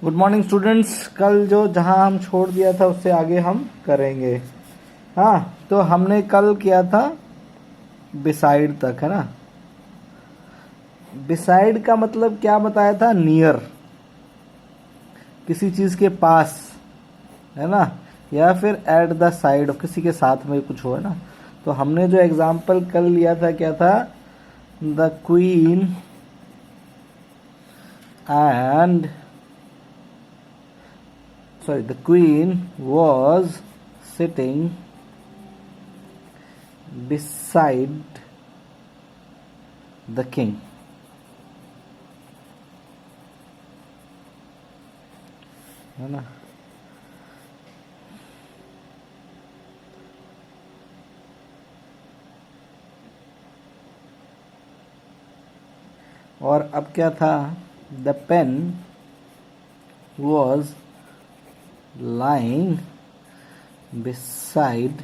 Good morning students. कल जो जहां हम छोड़ दिया था उससे आगे हम करेंगे। हाँ, तो हमने कल किया था बिसाइड तक, है ना। बिसाइड का मतलब क्या बताया था? नियर, किसी चीज के पास, है ना, या फिर एट द साइड, किसी के साथ में कुछ हो, है ना। तो हमने जो एग्जाम्पल कल लिया था क्या था? The queen and the queen was sitting beside the king, है ना। और अब क्या था? The pen was lying beside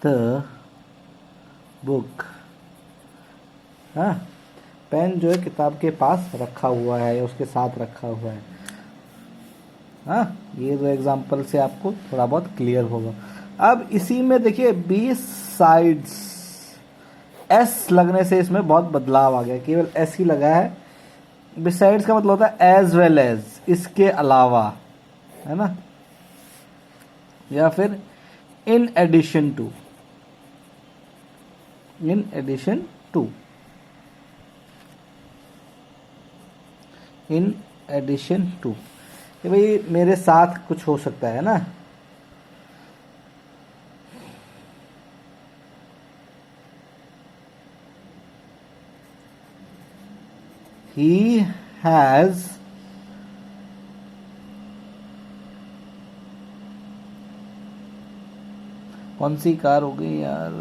the book। हाँ, पेन जो है किताब के पास रखा हुआ है या उसके साथ रखा हुआ है। हाँ, ये दो एग्जाम्पल से आपको थोड़ा बहुत क्लियर होगा। अब इसी में देखिए 20 साइड्स, एस लगने से इसमें बहुत बदलाव आ गया। केवल एस ही लगा है। बिसाइड्स का मतलब होता है एज वेल एज, इसके अलावा, है ना, या फिर in addition to, in addition to, in addition to. कि भाई मेरे साथ कुछ हो सकता है ना। ही हैज कौन सी कार हो गई यार?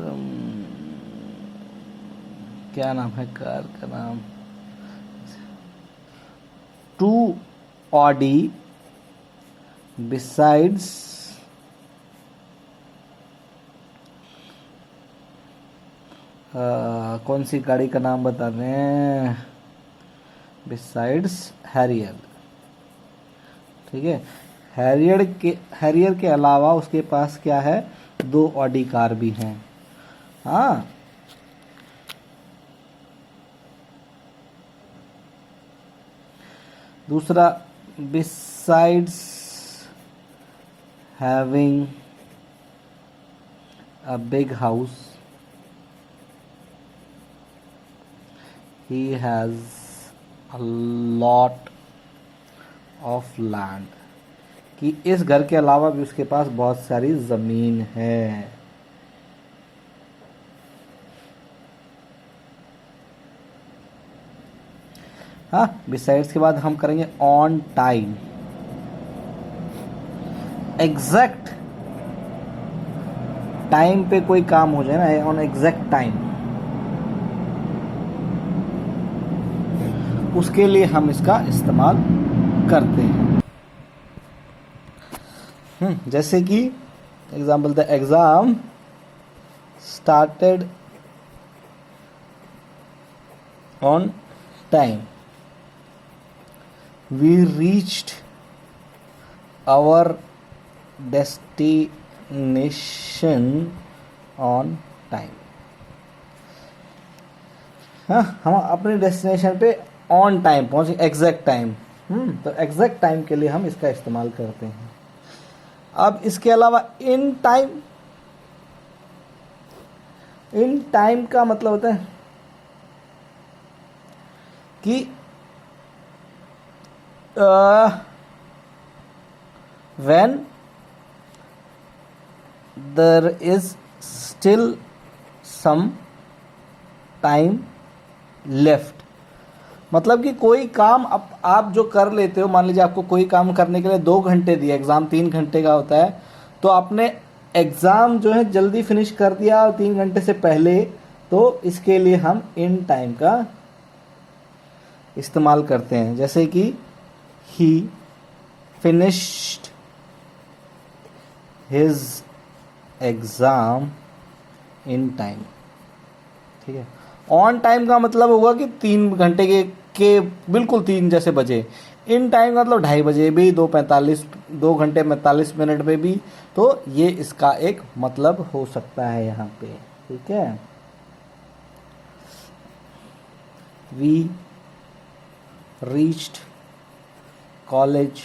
क्या नाम है कार का नाम? टू ऑडी बिसाइड्स कौन सी गाड़ी का नाम बता रहे हैं? Besides Harrier. ठीक है, हैरियर के अलावा उसके पास क्या है? 2 ऑडी कार भी हैं। हाँ, दूसरा, besides having a big house, he has a lot of land. कि इस घर के अलावा भी उसके पास बहुत सारी जमीन है। हाँ, बिसाइड्स के बाद हम करेंगे ऑन टाइम। एग्जैक्ट टाइम पे कोई काम हो जाए ना, ऑन एग्जैक्ट टाइम, उसके लिए हम इसका इस्तेमाल करते हैं। जैसे कि example, the exam started on time, we reached our destination on time. हाँ, हम अपने डेस्टिनेशन पे ऑन टाइम पहुंचे, एग्जैक्ट टाइम। तो एग्जैक्ट टाइम के लिए हम इसका इस्तेमाल करते हैं। अब इसके अलावा इन टाइम, इन टाइम का मतलब होता है कि when there is still some time left। मतलब कि कोई काम आप जो कर लेते हो, मान लीजिए आपको कोई काम करने के लिए 2 घंटे दिया, एग्जाम 3 घंटे का होता है, तो आपने एग्जाम जो है जल्दी फिनिश कर दिया 3 घंटे से पहले, तो इसके लिए हम इन टाइम का इस्तेमाल करते हैं। जैसे कि ही finished his exam in time. ठीक है, ऑन टाइम का मतलब होगा कि 3 घंटे के बिल्कुल 3 जैसे बजे। इन टाइम मतलब 2:30 भी, 2:45, 2 घंटे 45 मिनट में भी, तो ये इसका एक मतलब हो सकता है यहाँ पे। ठीक है, we reached college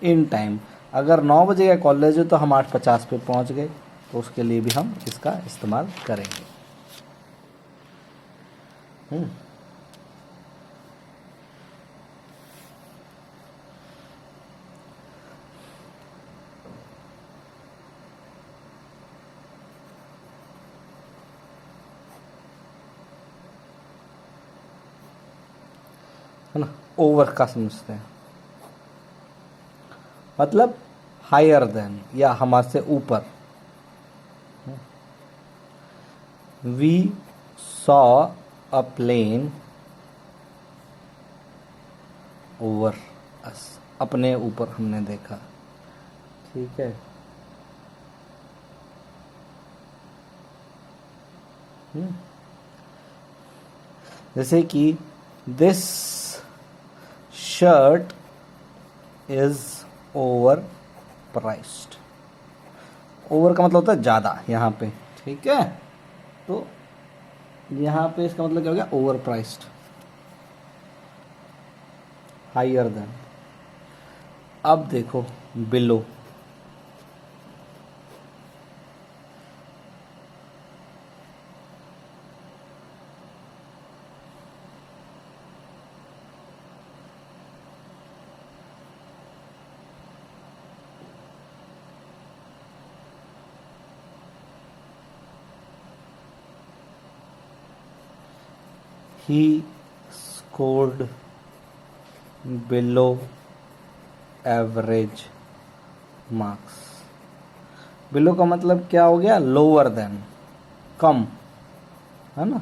in time. अगर 9 बजे का कॉलेज है तो हम 8:50 पे पहुँच गए, तो उसके लिए भी हम इसका इस्तेमाल करेंगे। है ना, ओवर का समझते हैं, मतलब हायर देन या हमारे से ऊपर। We saw a plane over us, अपने ऊपर हमने देखा। ठीक है, जैसे कि this shirt is overpriced. Over का मतलब होता है ज़्यादा यहाँ पे। ठीक है, तो यहाँ पे इसका मतलब क्या हो गया, ओवर प्राइस्ड, हायर देन। अब देखो below, he scored below average marks। Below का मतलब क्या हो गया, लोअर देन, कम, है ना,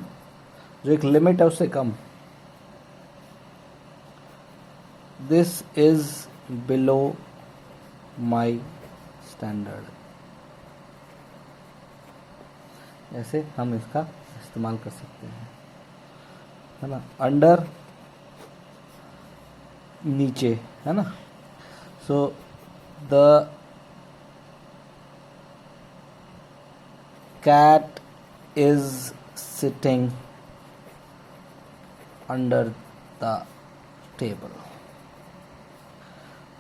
जो एक लिमिट है उससे कम। This is below my standard, ऐसे हम इसका इस्तेमाल कर सकते हैं, है ना। अंडर, नीचे, है ना। So the cat is sitting under the table.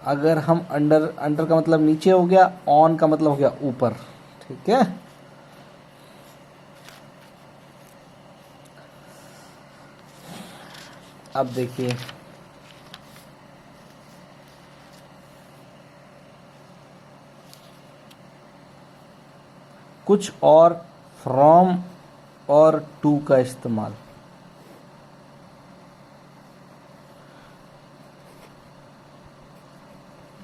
अगर हम अंडर, अंडर का मतलब नीचे हो गया, ऑन का मतलब हो गया ऊपर। ठीक है, अब देखिए कुछ और फ्रॉम और टू का इस्तेमाल।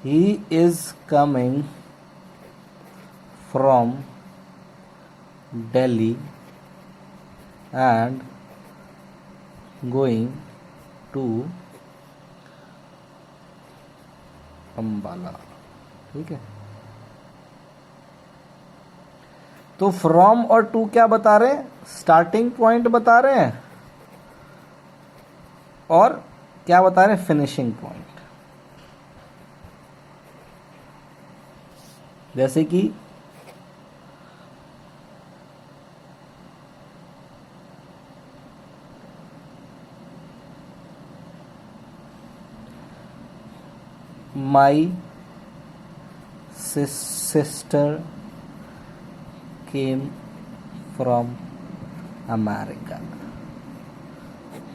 He is coming from Delhi and going to Ambala. ठीक है, तो फ्रॉम और टू क्या बता रहे हैं, स्टार्टिंग पॉइंट बता रहे हैं, और क्या बता रहे हैं, फिनिशिंग पॉइंट। जैसे कि my sister came from America.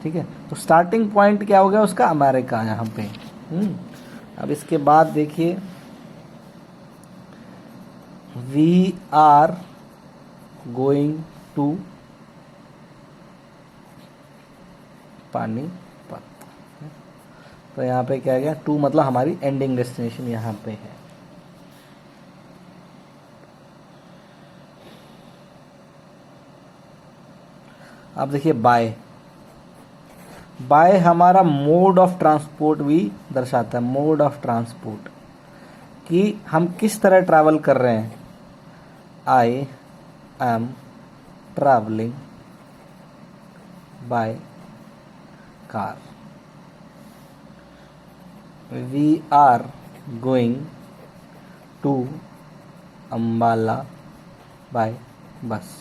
ठीक है, तो स्टार्टिंग पॉइंट क्या हो गया उसका, अमेरिका यहाँ पे। अब इसके बाद देखिए, we are going to Panipat. तो यहाँ पे क्या गया, टू मतलब हमारी एंडिंग डेस्टिनेशन यहाँ पे है। अब देखिए बाय, बाय हमारा मोड ऑफ ट्रांसपोर्ट भी दर्शाता है, मोड ऑफ ट्रांसपोर्ट, कि हम किस तरह ट्रैवल कर रहे हैं। I am travelling by car. We are going to Ambala by bus.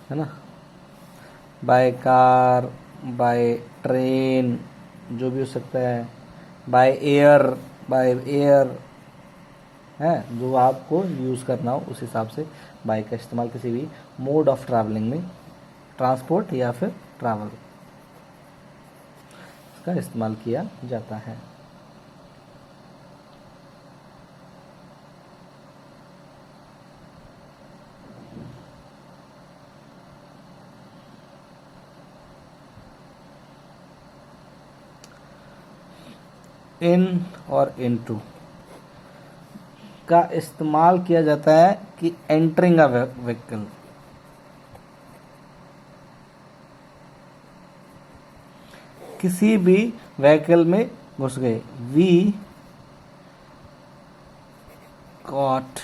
है ना, बाय कार, बाय ट्रेन, जो भी हो सकता है, बाय एयर, बाय एयर है, जो आपको यूज़ करना हो उस हिसाब से बाय का इस्तेमाल किसी भी मोड ऑफ ट्रैवलिंग में, ट्रांसपोर्ट या फिर ट्रैवल, इसका इस्तेमाल किया जाता है। इन और इनटू का इस्तेमाल किया जाता है कि एंटरिंग अ व्हीकल, किसी भी व्हीकल में घुस गए। We got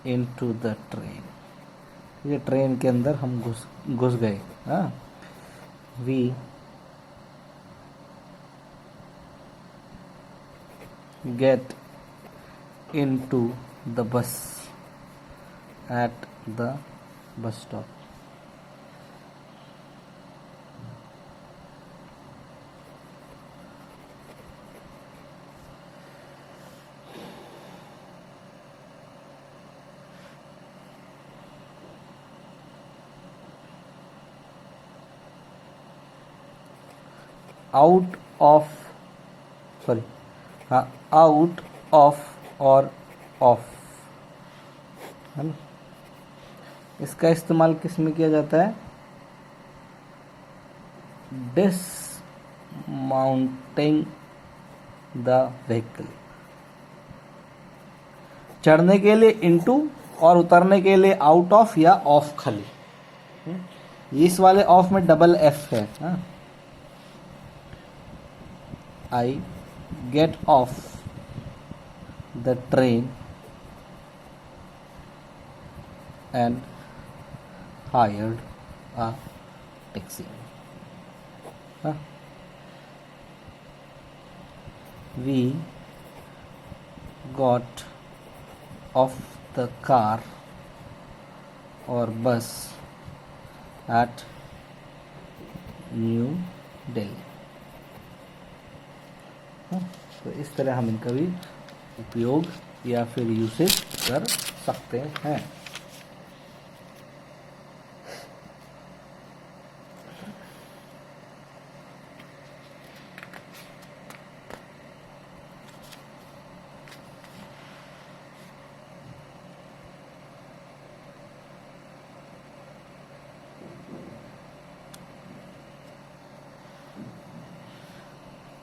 into the train, ये ट्रेन के अंदर हम घुस गए। हाँ, we get into the bus at the bus stop। Out of, sorry, हाँ, आउट ऑफ और ऑफ, है ना, इसका इस्तेमाल किस में किया जाता है? डिसमाउंटिंग द व्हीकल, चढ़ने के लिए इनटू और उतरने के लिए आउट ऑफ या ऑफ खाली। इस वाले ऑफ में डबल एफ है। I get off the train and hired a taxi. We got off the car और बस एट न्यू दिल्ली। तो इस तरह हम इनका भी उपयोग या फिर यूसेज कर सकते हैं।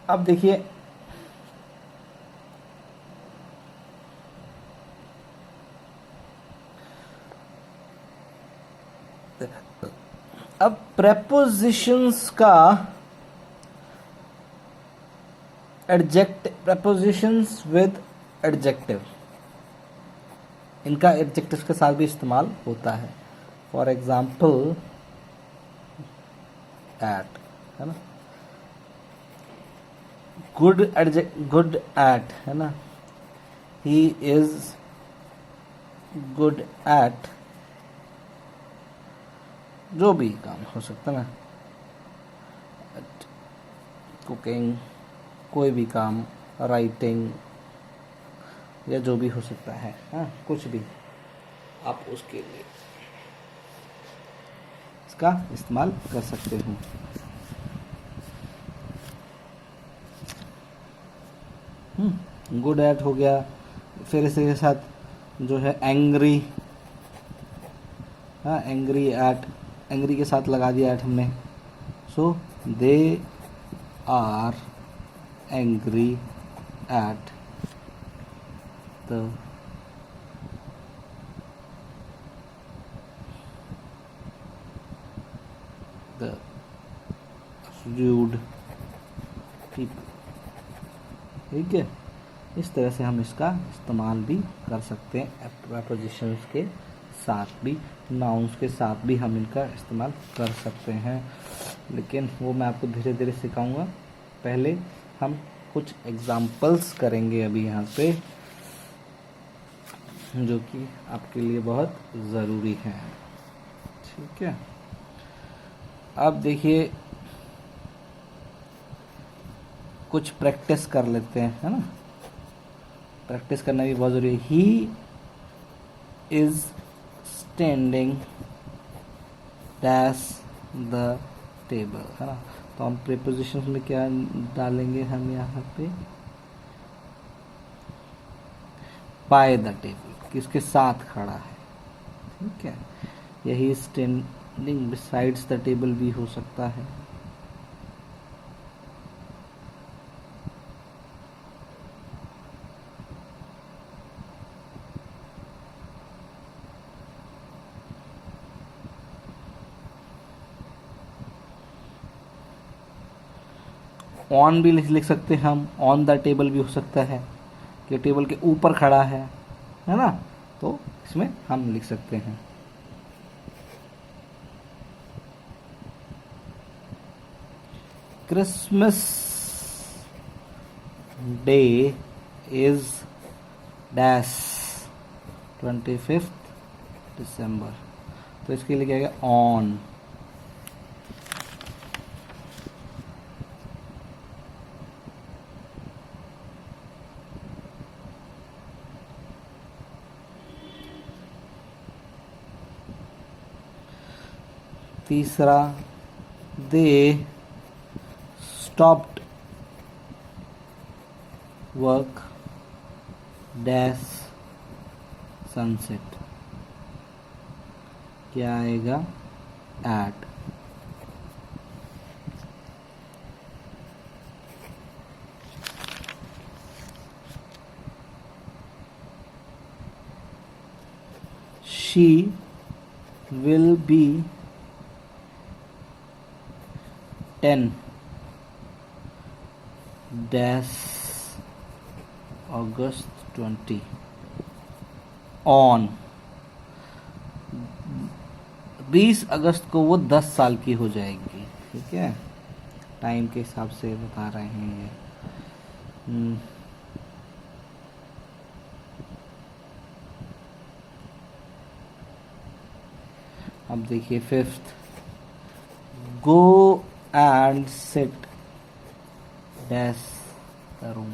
अब देखिए, अब प्रेपोजिशंस का प्रेपोजिशंस विद एडजेक्टिव, इनका एडजेक्टिव के साथ भी इस्तेमाल होता है। फॉर एग्जाम्पल एट, है ना, गुड एट, है ना, ही इज गुड एट, जो भी काम हो सकता है ना, कुकिंग, कोई भी काम, राइटिंग, या जो भी हो सकता है। हाँ, कुछ भी आप उसके लिए इसका इस्तेमाल कर सकते हो। गुड एट हो गया, फिर इसके साथ जो है एंग्री, हाँ, एंग्री एट, एंग्री के साथ लगा दिया एट हमने। So they are angry at the rude people। ठीक है, इस तरह से हम इसका इस्तेमाल भी कर सकते हैं प्रेपोजिशंस के साथ भी, नाउन्स के साथ भी हम इनका इस्तेमाल कर सकते हैं, लेकिन वो मैं आपको धीरे धीरे सिखाऊंगा। पहले हम कुछ एग्जाम्पल्स करेंगे अभी यहाँ पे, जो कि आपके लिए बहुत ज़रूरी है। ठीक है, अब देखिए कुछ प्रैक्टिस कर लेते हैं, है ना। प्रैक्टिस करना भी बहुत ज़रूरी है। He is standing dash the table, है ना। तो हम प्रीपोजिशन में क्या डालेंगे, हम यहाँ पे बाय द टेबल, किसके साथ खड़ा है। ठीक है, यही स्टैंडिंग बिसाइड्स द टेबल भी हो सकता है। ऑन भी लिख सकते हैं हम, ऑन द टेबल भी हो सकता है कि टेबल के ऊपर खड़ा है ना। तो इसमें हम लिख सकते हैं। Christmas day is dash 25 December, तो इसके लिए क्या है, ऑन। तीसरा, they stopped work dash sunset, क्या आएगा, at. She will be 10 dash August 20 on. 20 अगस्त को वो 10 साल की हो जाएगी। ठीक है, टाइम के हिसाब से बता रहे हैं ये। अब देखिए fifth, go and sit dash the room,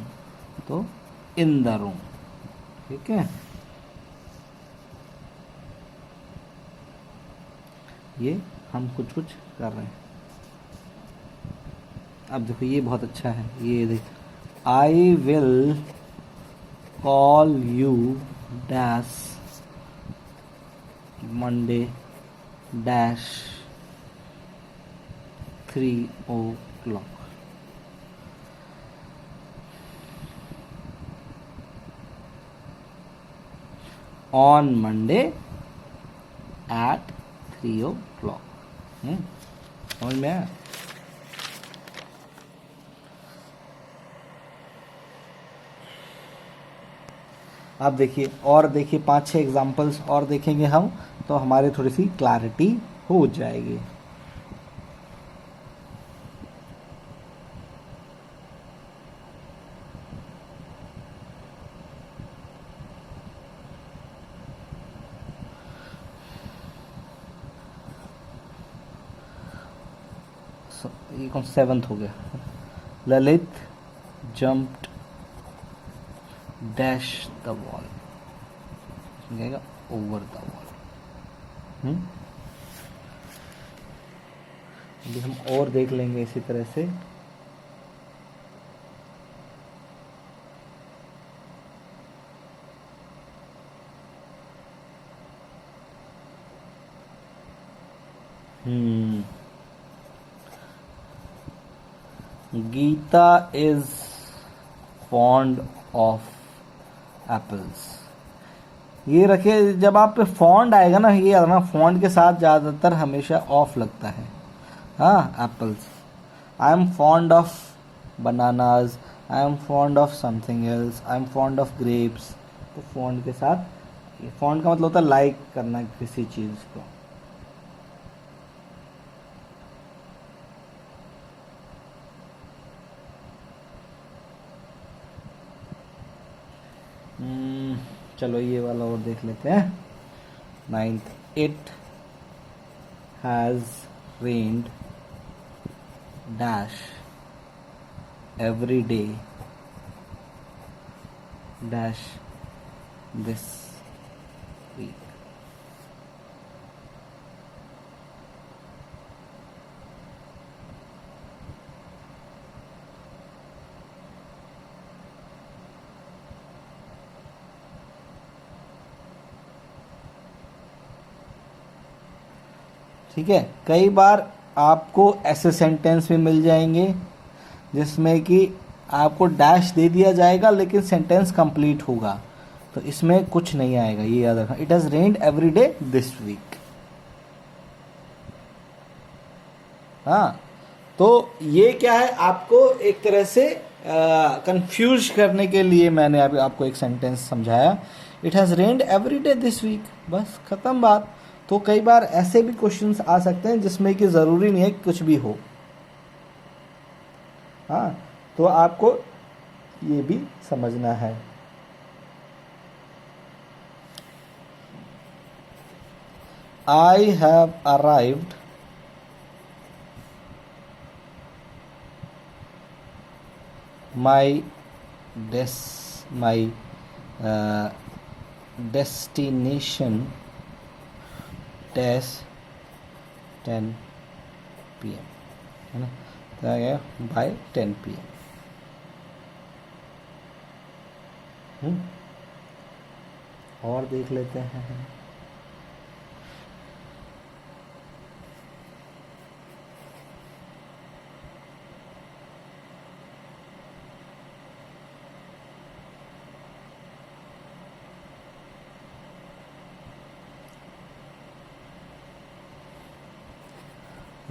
तो इन द रूम। ठीक है, ये हम कुछ कुछ कर रहे हैं। अब देखो ये बहुत अच्छा है, ये देख, I will call you dash Monday dash 3 o'clock। On Monday at 3 o'clock। समझ में आया। अब देखिए, और देखिए 5-6 एग्जाम्पल्स और देखेंगे हम, तो हमारी थोड़ी सी क्लैरिटी हो जाएगी। ये कौन 7th हो गया, Lalit jumped dash the wall, कहेगा ओवर द वॉल। अभी हम और देख लेंगे इसी तरह से। Geeta is fond of apples. ये रखिए, जब आप पे फॉन्ड आएगा ना, ये ना फॉन्ड के साथ ज़्यादातर हमेशा ऑफ लगता है। हाँ, apples. I am fond of bananas, I am fond of something else, I am fond of grapes, तो फॉन्ड के साथ फॉन्ट का मतलब होता है लाइक करना किसी चीज़ को। चलो ये वाला और देख लेते हैं। 9th, it has rained dash every day dash this week. ठीक है, कई बार आपको ऐसे सेंटेंस भी मिल जाएंगे जिसमें कि आपको डैश दे दिया जाएगा लेकिन सेंटेंस कंप्लीट होगा, तो इसमें कुछ नहीं आएगा, ये याद रखना। It has rained every day this week. हाँ, तो ये क्या है, आपको एक तरह से कंफ्यूज करने के लिए मैंने अभी आपको एक सेंटेंस समझाया। It has rained every day this week, बस ख़त्म बात। तो कई बार ऐसे भी क्वेश्चंस आ सकते हैं जिसमें कि ज़रूरी नहीं है कि कुछ भी हो। हाँ, तो आपको ये भी समझना है। I have arrived my uh, destination dash 10 PM, है ना। तो आ गया बाय 10 PM। और देख लेते हैं।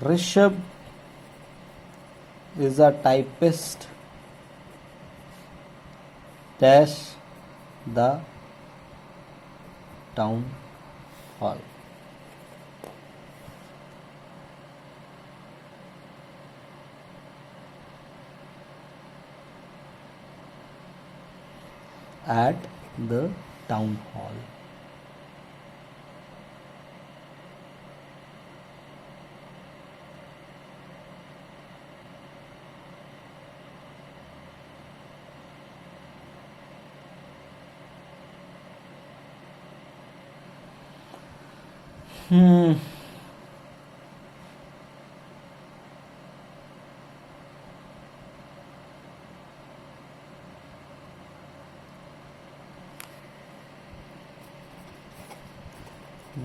Rishabh is a typist dash the town hall। at the town hall।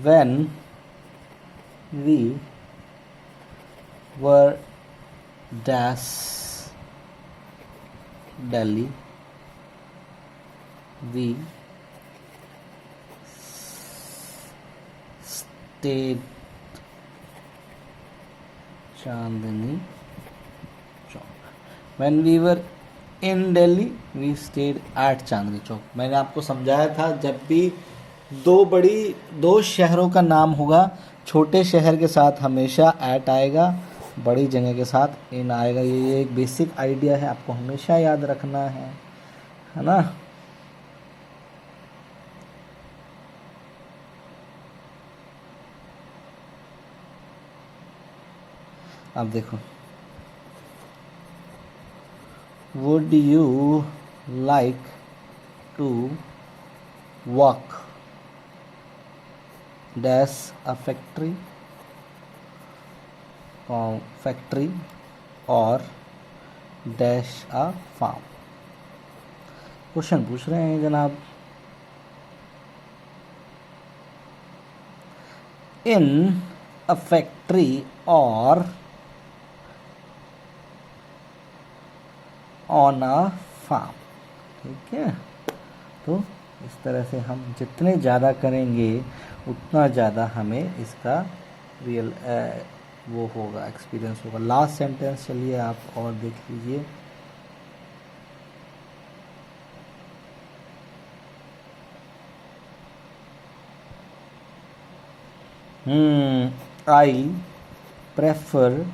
When we were dash Delhi, we stayed Chandni Chowk। When we were in Delhi, we stayed at Chandni Chowk। मैंने आपको समझाया था, जब भी दो शहरों का नाम होगा, छोटे शहर के साथ हमेशा एट आएगा, बड़ी जगह के साथ इन आएगा। ये एक बेसिक आइडिया है, आपको हमेशा याद रखना है ना। अब देखो, would you like to work dash a factory or dash a farm. Question पूछ रहे हैं जनाब। In a factory or on a farm. ठीक है, तो इस तरह से हम जितने ज़्यादा करेंगे उतना ज़्यादा हमें इसका रियल वो होगा, एक्सपीरियंस होगा। लास्ट सेंटेंस चलिए आप और देख लीजिए। I prefer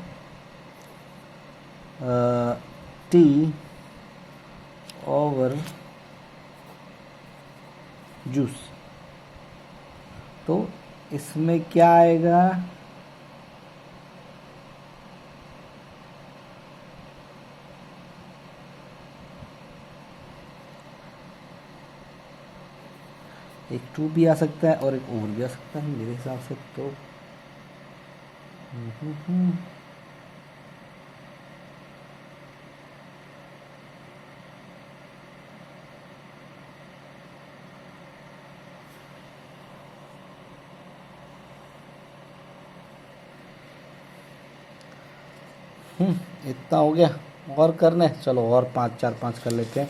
tea over juice. तो इसमें क्या आएगा? एक टू भी आ सकता है और एक ओवर भी आ सकता है मेरे हिसाब से तो। इतना हो गया। और करने चलो, और 5 4 5 कर लेते हैं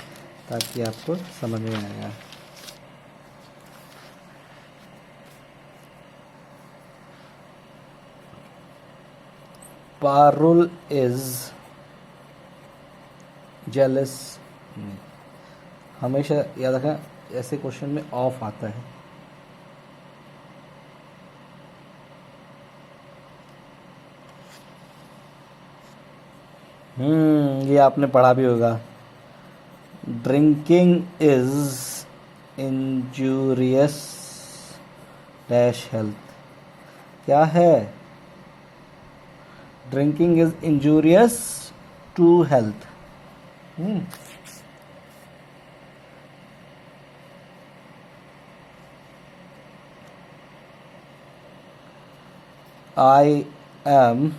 ताकि आपको समझ में आएगा। Parul is jealous. हमेशा याद रखना ऐसे क्वेश्चन में ऑफ आता है। ये आपने पढ़ा भी होगा। Drinking is injurious dash health. क्या है? Drinking is injurious to health. I am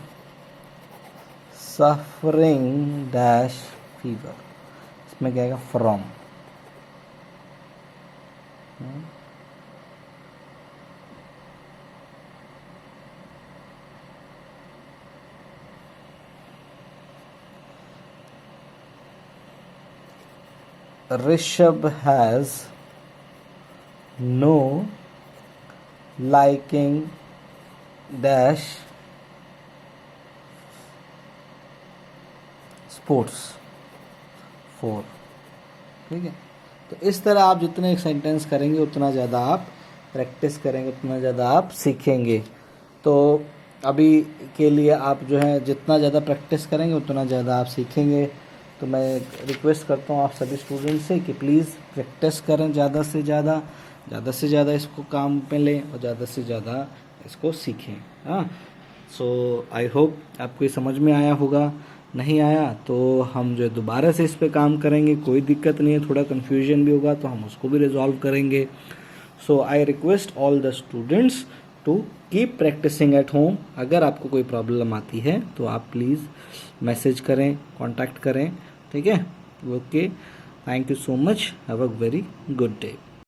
suffering dash fever. इसमें क्या आएगा? From. Rishabh has no liking dash sports for. ठीक है, तो इस तरह आप जितने सेंटेंस करेंगे उतना ज़्यादा आप प्रैक्टिस करेंगे, उतना ज़्यादा आप सीखेंगे। तो अभी के लिए आप जो है जितना ज़्यादा प्रैक्टिस करेंगे उतना ज़्यादा आप सीखेंगे। तो मैं रिक्वेस्ट करता हूँ आप सभी स्टूडेंट से कि प्लीज़ प्रैक्टिस करें ज़्यादा से ज़्यादा इसको काम पे लें और ज़्यादा से ज़्यादा इसको सीखें। हाँ, सो आई होप आपको ये समझ में आया होगा। नहीं आया तो हम जो है दोबारा से इस पे काम करेंगे, कोई दिक्कत नहीं है। थोड़ा कन्फ्यूजन भी होगा तो हम उसको भी रिजॉल्व करेंगे। So I request all the students to keep practising at home. अगर आपको कोई प्रॉब्लम आती है तो आप प्लीज़ मैसेज करें, कांटेक्ट करें। ठीक है, okay, thank you so much, have a very good day.